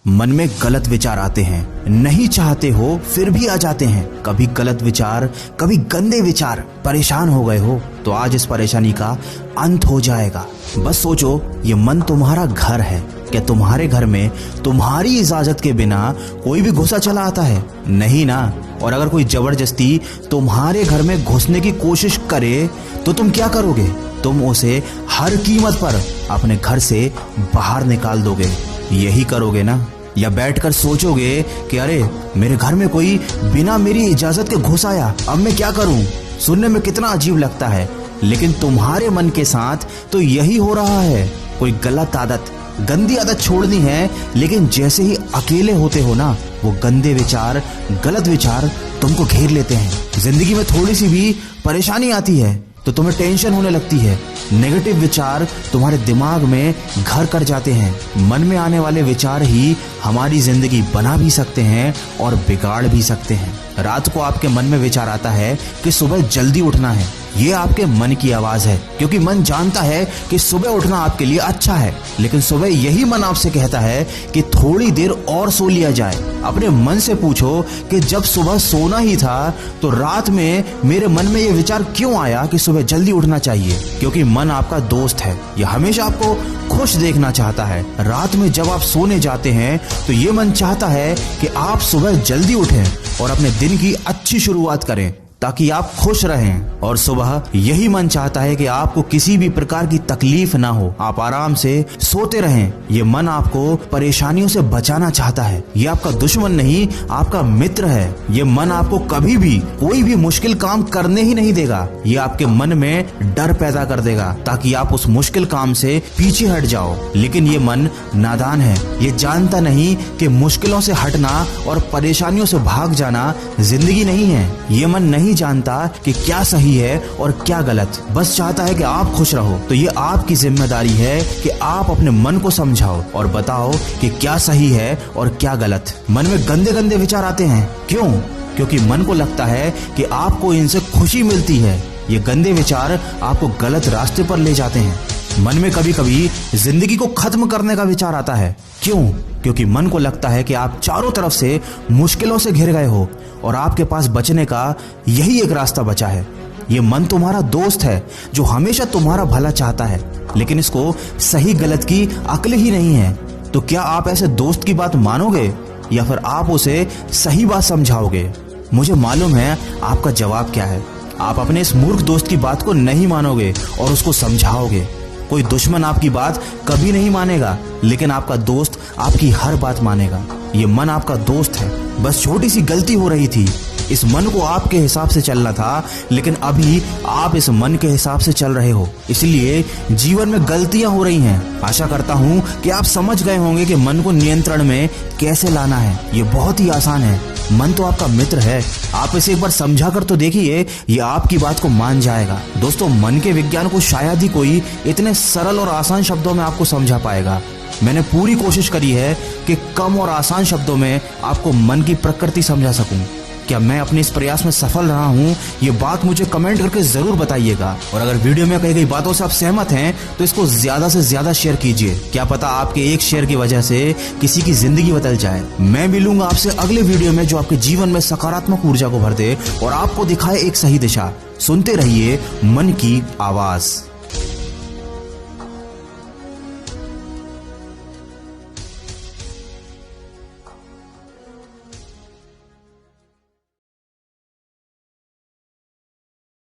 मन में गलत विचार आते हैं, नहीं चाहते हो फिर भी आ जाते हैं। कभी गलत विचार, कभी गंदे विचार। परेशान हो गए हो तो आज इस परेशानी का अंत हो जाएगा। बस सोचो, ये मन तुम्हारा घर है। क्या तुम्हारे घर में तुम्हारी इजाजत के बिना कोई भी घुसा चला आता है? नहीं ना। और अगर कोई जबरदस्ती तुम्हारे घर में घुसने की कोशिश करे तो तुम क्या करोगे? तुम उसे हर कीमत पर अपने घर से बाहर निकाल दोगे। यही करोगे ना? या बैठकर सोचोगे कि अरे मेरे घर में कोई बिना मेरी इजाजत के घुस आया, अब मैं क्या करूं? सुनने में कितना अजीब लगता है, लेकिन तुम्हारे मन के साथ तो यही हो रहा है। कोई गलत आदत, गंदी आदत छोड़नी है, लेकिन जैसे ही अकेले होते हो ना, वो गंदे विचार, गलत विचार तुमको घेर लेते हैं। जिंदगी में थोड़ी सी भी परेशानी आती है तो तुम्हें टेंशन होने लगती है। नेगेटिव विचार तुम्हारे दिमाग में घर कर जाते हैं। मन में आने वाले विचार ही हमारी जिंदगी बना भी सकते हैं और बिगाड़ भी सकते हैं। रात को आपके मन में विचार आता है कि सुबह जल्दी उठना है। ये आपके मन की आवाज है, क्योंकि मन जानता है कि सुबह उठना आपके लिए अच्छा है, लेकिन सुबह यही मन आपसे कहता है कि थोड़ी देर और सो लिया जाए। अपने मन से पूछो कि जब सुबह सोना ही था तो रात में मेरे मन में ये विचार क्यों आया कि सुबह जल्दी उठना चाहिए? क्योंकि मन आपका दोस्त है, यह हमेशा आपको खुश देखना चाहता है। रात में जब आप सोने जाते हैं तो ये मन चाहता है कि आप सुबह जल्दी उठें और अपने दिन की अच्छी शुरुआत करें, ताकि आप खुश रहें। और सुबह यही मन चाहता है कि आपको किसी भी प्रकार की तकलीफ ना हो, आप आराम से सोते रहें। ये मन आपको परेशानियों से बचाना चाहता है। ये आपका दुश्मन नहीं, आपका मित्र है। ये मन आपको कभी भी कोई भी मुश्किल काम करने ही नहीं देगा। ये आपके मन में डर पैदा कर देगा ताकि आप उस मुश्किल काम से पीछे हट जाओ। लेकिन ये मन नादान है, ये जानता नहीं कि मुश्किलों से हटना और परेशानियों से भाग जाना जिंदगी नहीं है। ये मन नहीं जानता कि क्या सही है और क्या गलत, बस चाहता है कि आप खुश रहो। तो ये आपकी जिम्मेदारी है कि आप अपने मन को समझाओ और बताओ कि क्या सही है और क्या गलत। मन में गंदे गंदे विचार आते हैं, क्यों? क्योंकि मन को लगता है कि आपको इनसे खुशी मिलती है। ये गंदे विचार आपको गलत रास्ते पर ले जाते हैं। मन में कभी कभी जिंदगी को खत्म करने का विचार आता है, क्यों? क्योंकि मन को लगता है कि आप चारों तरफ से मुश्किलों से घिर गए हो और आपके पास बचने का यही एक रास्ता बचा है। ये मन तुम्हारा दोस्त है जो हमेशा तुम्हारा भला चाहता है, लेकिन इसको सही गलत की अक्ल ही नहीं है। तो क्या आप ऐसे दोस्त की बात मानोगे या फिर आप उसे सही बात समझाओगे? मुझे मालूम है आपका जवाब क्या है। आप अपने इस मूर्ख दोस्त की बात को नहीं मानोगे और उसको समझाओगे। कोई दुश्मन आपकी बात कभी नहीं मानेगा, लेकिन आपका दोस्त आपकी हर बात मानेगा। ये मन आपका दोस्त है, बस छोटी सी गलती हो रही थी। इस मन को आपके हिसाब से चलना था, लेकिन अभी आप इस मन के हिसाब से चल रहे हो, इसलिए जीवन में गलतियां हो रही हैं। आशा करता हूं कि आप समझ गए होंगे कि मन को नियंत्रण में कैसे लाना है। ये बहुत ही आसान है। मन तो आपका मित्र है, आप इसे एक बार समझा कर तो देखिए, ये आपकी बात को मान जाएगा। दोस्तों, मन के विज्ञान को शायद ही कोई इतने सरल और आसान शब्दों में आपको समझा पाएगा। मैंने पूरी कोशिश करी है कि कम और आसान शब्दों में आपको मन की प्रकृति समझा सकूं। क्या मैं अपने इस प्रयास में सफल रहा हूं? ये बात मुझे कमेंट करके जरूर बताइएगा। और अगर वीडियो में कही गई बातों से आप सहमत हैं तो इसको ज्यादा से ज्यादा शेयर कीजिए। क्या पता आपके एक शेयर की वजह से किसी की जिंदगी बदल जाए। मैं मिलूंगा आपसे अगले वीडियो में जो आपके जीवन में सकारात्मक ऊर्जा को भर दे और आपको दिखाए एक सही दिशा। सुनते रहिए मन की आवाज।